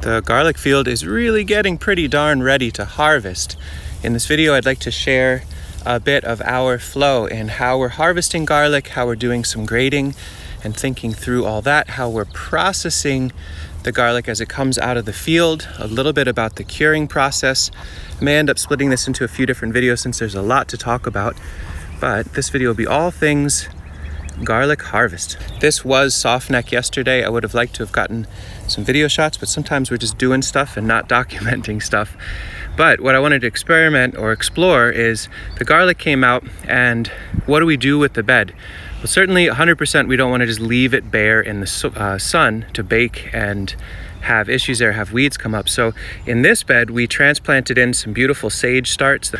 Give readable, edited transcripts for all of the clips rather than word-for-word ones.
The garlic field is really getting pretty darn ready to harvest. In this video, I'd like to share a bit of our flow in how we're harvesting garlic, how we're doing some grading and thinking through all that, how we're processing the garlic as it comes out of the field, a little bit about the curing process. I may end up splitting this into a few different videos since there's a lot to talk about, but this video will be all things garlic harvest. This was soft neck yesterday. I would have liked to have gotten some video shots, but sometimes we're just doing stuff and not documenting stuff. But what I wanted to experiment or explore is the garlic came out, and what do we do with the bed? Well, certainly 100% we don't want to just leave it bare in the sun to bake and have issues there, have weeds come up. So in this bed, we transplanted in some beautiful sage starts.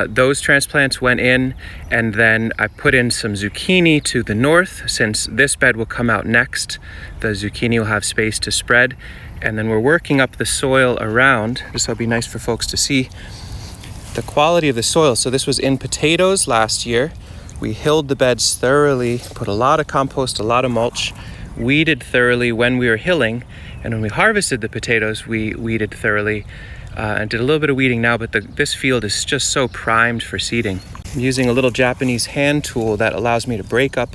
Those transplants went in, and then I put in some zucchini to the north. Since this bed will come out next, the zucchini will have space to spread. And then we're working up the soil around. This will be nice for folks to see the quality of the soil. So this was in potatoes last year. We hilled the beds thoroughly, put a lot of compost, a lot of mulch, weeded thoroughly when we were hilling. And when we harvested the potatoes, we weeded thoroughly and did a little bit of weeding now, but this field is just so primed for seeding. I'm using a little Japanese hand tool that allows me to break up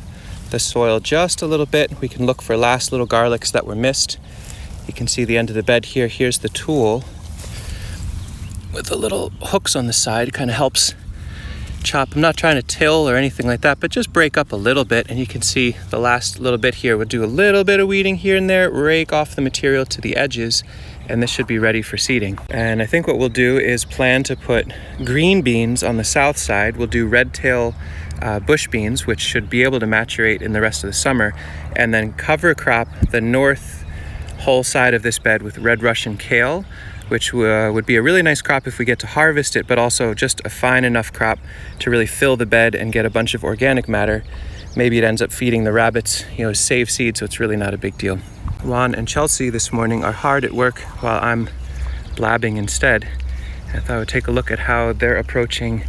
the soil just a little bit. We can look for last little garlics that were missed. You can see the end of the bed here. Here's the tool with the little hooks on the side. It kind of helps chop. I'm not trying to till or anything like that, but just break up a little bit, and you can see the last little bit here. We'll do a little bit of weeding here and there, rake off the material to the edges, and this should be ready for seeding. And I think what we'll do is plan to put green beans on the south side. We'll do red tail bush beans, which should be able to maturate in the rest of the summer, and then cover crop the north whole side of this bed with red Russian kale, which would be a really nice crop if we get to harvest it, but also just a fine enough crop to really fill the bed and get a bunch of organic matter. Maybe it ends up feeding the rabbits, save seed, so it's really not a big deal. Juan and Chelsea this morning are hard at work while I'm blabbing instead. I thought I would take a look at how they're approaching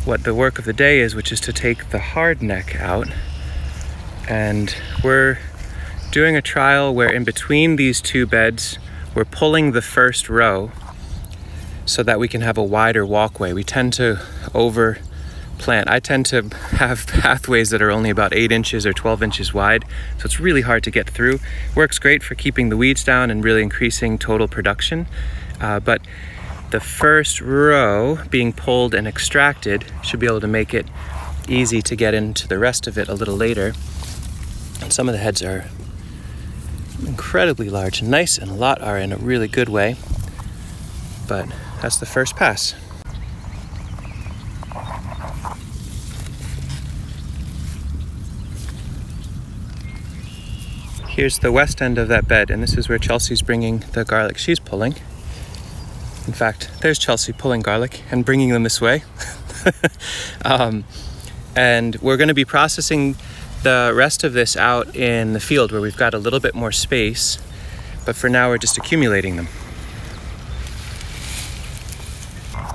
what the work of the day is, which is to take the hard neck out. And we're doing a trial where in between these two beds, we're pulling the first row so that we can have a wider walkway. We tend to overplant. I tend to have pathways that are only about 8 inches or 12 inches wide, so it's really hard to get through. Works great for keeping the weeds down and really increasing total production. But the first row being pulled and extracted should be able to make it easy to get into the rest of it a little later. And some of the heads are incredibly large and nice, and a lot are in a really good way, but that's the first pass. Here's the west end of that bed, and this is where Chelsea's bringing the garlic she's pulling. In fact, there's Chelsea pulling garlic and bringing them this way. And we're going to be processing the rest of this out in the field where we've got a little bit more space, but for now we're just accumulating them.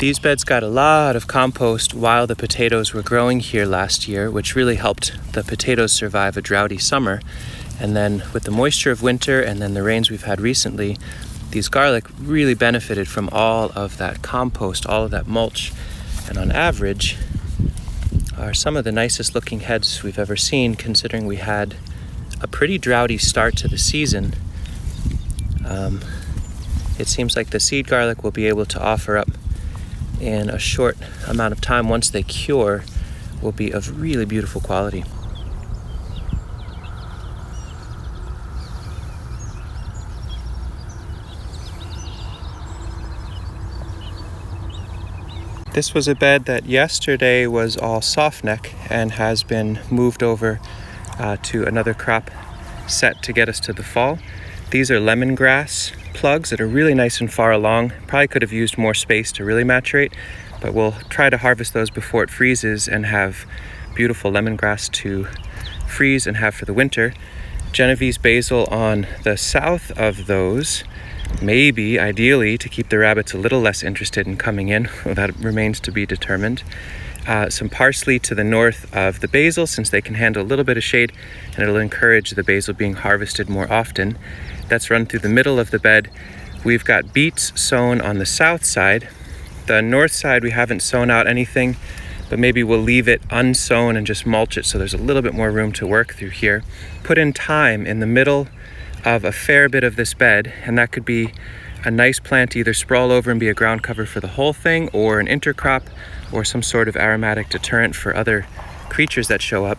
These beds got a lot of compost while the potatoes were growing here last year, which really helped the potatoes survive a droughty summer. And then with the moisture of winter and then the rains we've had recently, these garlic really benefited from all of that compost, all of that mulch, and on average are some of the nicest looking heads we've ever seen, considering we had a pretty droughty start to the season. It seems like the seed garlic will be able to offer up in a short amount of time, once they cure, will be of really beautiful quality. This was a bed that yesterday was all soft neck and has been moved over to another crop set to get us to the fall. These are lemongrass plugs that are really nice and far along. Probably could have used more space to really maturate, but we'll try to harvest those before it freezes and have beautiful lemongrass to freeze and have for the winter. Genovese basil on the south of those, maybe ideally to keep the rabbits a little less interested in coming in. Well, that remains to be determined. Some parsley to the north of the basil, since they can handle a little bit of shade, and it'll encourage the basil being harvested more often. That's run through the middle of the bed. We've got beets sown on the south side. The north side, we haven't sown out anything, but maybe we'll leave it unsown and just mulch it so there's a little bit more room to work through here. Put in thyme in the middle of a fair bit of this bed, and that could be a nice plant to either sprawl over and be a ground cover for the whole thing, or an intercrop, or some sort of aromatic deterrent for other creatures that show up.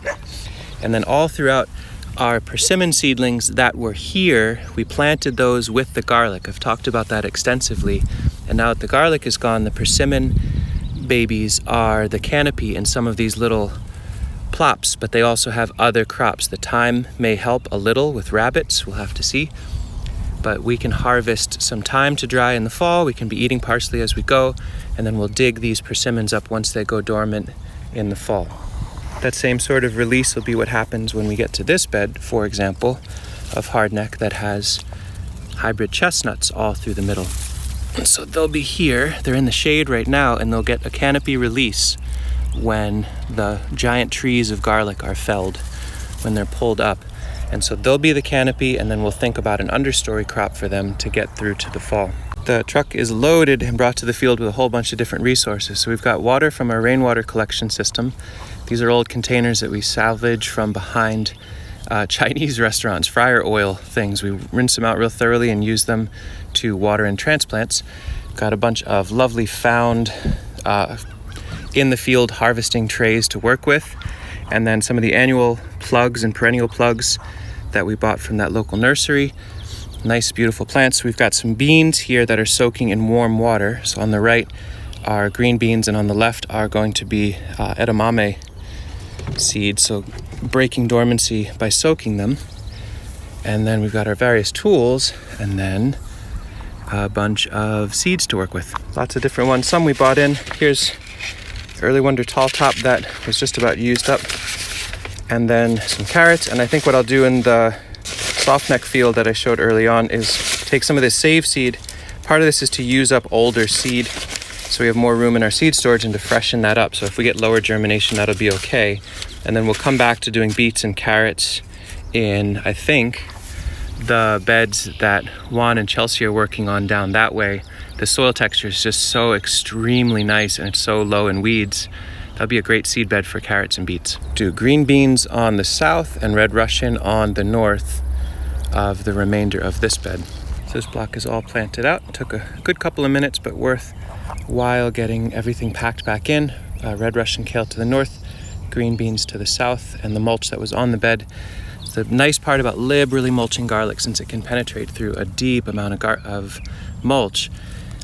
And then all throughout our persimmon seedlings that were here, we planted those with the garlic. I've talked about that extensively. And now that the garlic is gone, the persimmon babies are the canopy in some of these little plops, but they also have other crops. The thyme may help a little with rabbits, we'll have to see. But we can harvest some thyme to dry in the fall. We can be eating parsley as we go, and then we'll dig these persimmons up once they go dormant in the fall. That same sort of release will be what happens when we get to this bed, for example, of hardneck that has hybrid chestnuts all through the middle. And so they'll be here, they're in the shade right now, and they'll get a canopy release when the giant trees of garlic are felled, when they're pulled up. And so they'll be the canopy, and then we'll think about an understory crop for them to get through to the fall. The truck is loaded and brought to the field with a whole bunch of different resources. So we've got water from our rainwater collection system. These are old containers that we salvage from behind Chinese restaurants, fryer oil things. We rinse them out real thoroughly and use them to water in transplants. Got a bunch of lovely found in the field harvesting trays to work with. And then some of the annual plugs and perennial plugs that we bought from that local nursery. Nice, beautiful plants. We've got some beans here that are soaking in warm water. So on the right are green beans, and on the left are going to be edamame seeds. So breaking dormancy by soaking them. And then we've got our various tools, and then a bunch of seeds to work with. Lots of different ones. Some we bought in. Here's Early Wonder Tall Top that was just about used up. And then some carrots. And I think what I'll do in the softneck field that I showed early on is take some of this save seed. Part of this is to use up older seed so we have more room in our seed storage and to freshen that up. So if we get lower germination, that'll be okay. And then we'll come back to doing beets and carrots in, I think, the beds that Juan and Chelsea are working on down that way. The soil texture is just so extremely nice, and it's so low in weeds. That'll be a great seed bed for carrots and beets. Do green beans on the south and red Russian on the north of the remainder of this bed. So this block is all planted out. It took a good couple of minutes, but worthwhile getting everything packed back in. Red Russian kale to the north, green beans to the south, and the mulch that was on the bed. The nice part about liberally mulching garlic, since it can penetrate through a deep amount of mulch,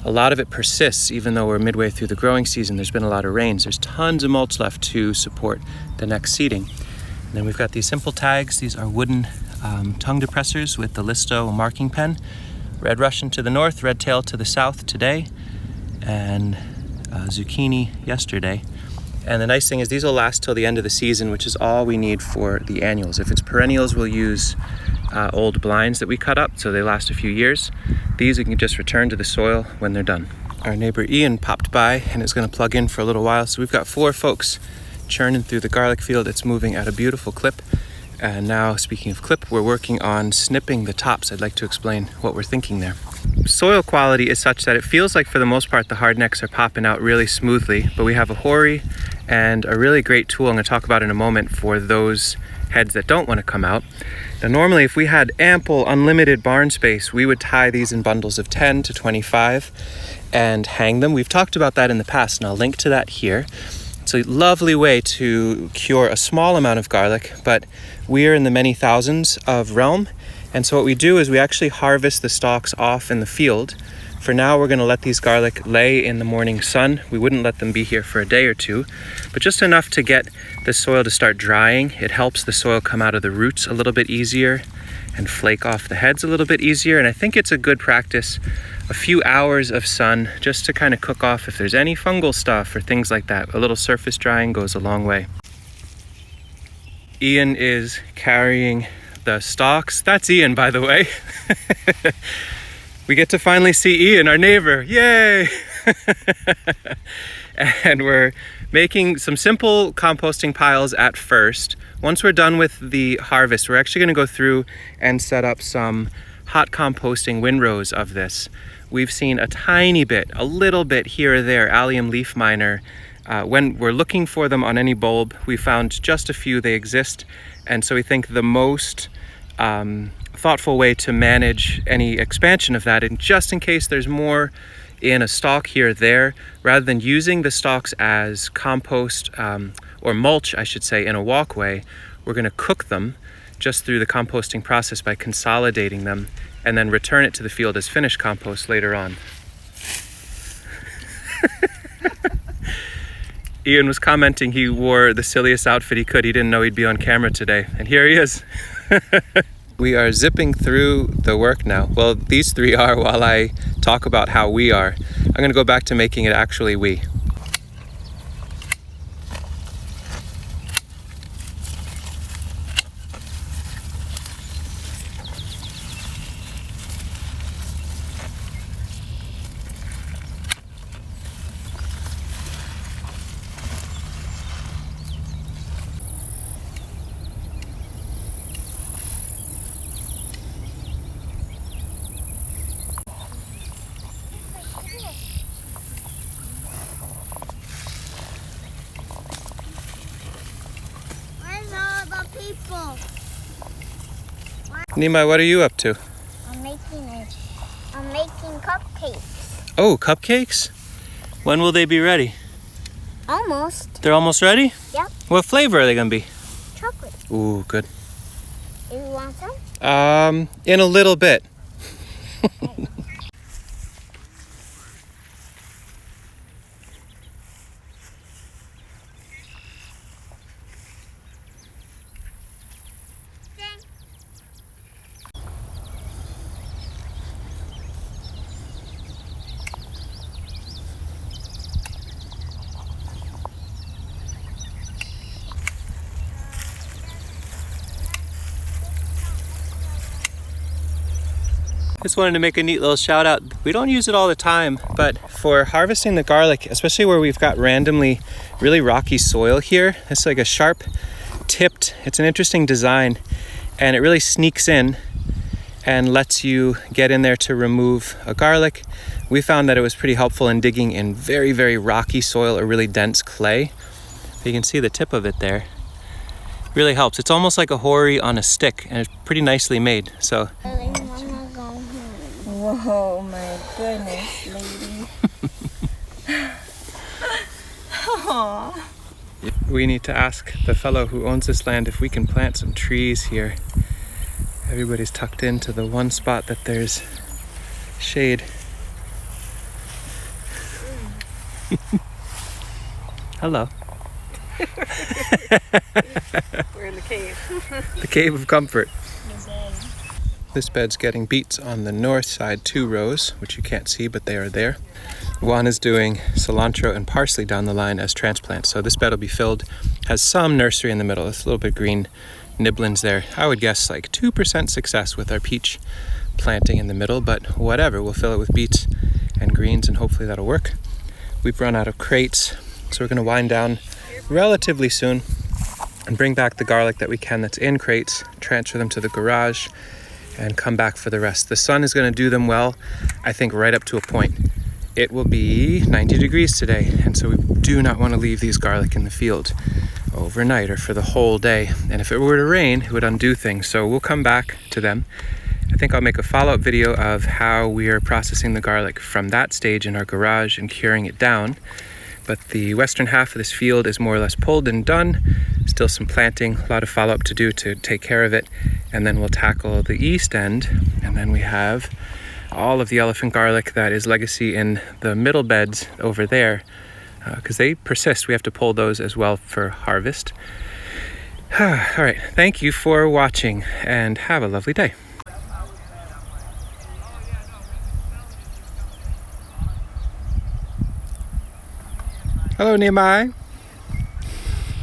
a lot of it persists even though we're midway through the growing season. There's been a lot of rains. There's tons of mulch left to support the next seeding. And then we've got these simple tags. These are wooden tongue depressors with the Listo marking pen. Red Russian to the north, red tail to the south today, and zucchini yesterday. And the nice thing is these will last till the end of the season, which is all we need for the annuals. If it's perennials, we'll use old blinds that we cut up so they last a few years. These we can just return to the soil when they're done. Our neighbor Ian popped by and is going to plug in for a little while. So we've got 4 folks churning through the garlic field. It's moving at a beautiful clip. And now, speaking of clip, we're working on snipping the tops. I'd like to explain what we're thinking there. Soil quality is such that it feels like for the most part the hardnecks are popping out really smoothly, but we have a hoary and a really great tool I'm going to talk about in a moment for those heads that don't want to come out. Now normally if we had ample unlimited barn space, we would tie these in bundles of 10 to 25 and hang them. We've talked about that in the past, and I'll link to that here. It's a lovely way to cure a small amount of garlic, but we're in the many thousands of realm. And so what we do is we actually harvest the stalks off in the field. For now, we're going to let these garlic lay in the morning sun. We wouldn't let them be here for a day or two, but just enough to get the soil to start drying. It helps the soil come out of the roots a little bit easier and flake off the heads a little bit easier. And I think it's a good practice, a few hours of sun just to kind of cook off if there's any fungal stuff or things like that. A little surface drying goes a long way. Ian is carrying the stalks. That's Ian, by the way. We get to finally see Ian, our neighbor. Yay! And we're making some simple composting piles at first. Once we're done with the harvest, we're actually going to go through and set up some hot composting windrows of this. We've seen a tiny bit, a little bit here or there, allium leaf miner. When we're looking for them on any bulb, we found just a few, they exist. And so we think the most thoughtful way to manage any expansion of that, and just in case there's more in a stalk here or there, rather than using the stalks as compost or mulch, I should say, in a walkway, we're going to cook them just through the composting process by consolidating them and then return it to the field as finished compost later on. Ian was commenting he wore the silliest outfit he could. He didn't know he'd be on camera today. And here he is. We are zipping through the work now. Well, these three are while I talk about how we are. I'm going to go back to making it actually we. Nima, what are you up to? I'm making cupcakes. Oh, cupcakes? When will they be ready? Almost. They're almost ready? Yep. What flavor are they gonna be? Chocolate. Ooh, good. Do you want some? In a little bit. Just wanted to make a neat little shout out. We don't use it all the time, but for harvesting the garlic, especially where we've got randomly really rocky soil here, it's like a sharp tipped, it's an interesting design, and it really sneaks in and lets you get in there to remove a garlic. We found that it was pretty helpful in digging in very, very rocky soil or really dense clay. You can see the tip of it there. Really helps. It's almost like a hori on a stick, and it's pretty nicely made. So. Whoa, my goodness, lady. Aww. We need to ask the fellow who owns this land if we can plant some trees here. Everybody's tucked into the one spot that there's shade. Hello. We're in the cave. The cave of comfort. This bed's getting beets on the north side, 2 rows, which you can't see, but they are there. Juan is doing cilantro and parsley down the line as transplants. So this bed will be filled, has some nursery in the middle. It's a little bit green nibblings there. I would guess like 2% success with our peach planting in the middle, but whatever, we'll fill it with beets and greens and hopefully that'll work. We've run out of crates, so we're gonna wind down relatively soon and bring back the garlic that we can that's in crates, transfer them to the garage, and come back for the rest. The sun is going to do them well, I think, right up to a point. It will be 90 degrees today, and so we do not want to leave these garlic in the field overnight or for the whole day. And if it were to rain, it would undo things, so we'll come back to them. I think I'll make a follow-up video of how we are processing the garlic from that stage in our garage and curing it down. But the western half of this field is more or less pulled and done. Still some planting, a lot of follow-up to do to take care of it. And then we'll tackle the east end. And then we have all of the elephant garlic that is legacy in the middle beds over there. Because they persist, we have to pull those as well for harvest. All right, thank you for watching and have a lovely day. Hello, Nehemiah.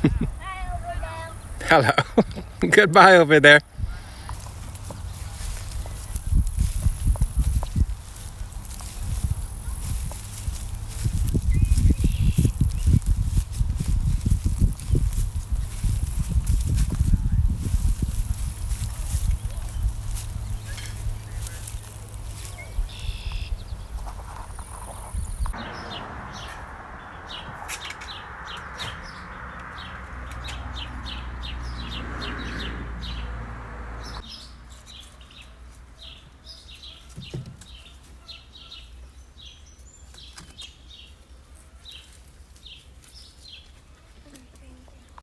Hi over there. Hello. Goodbye over there.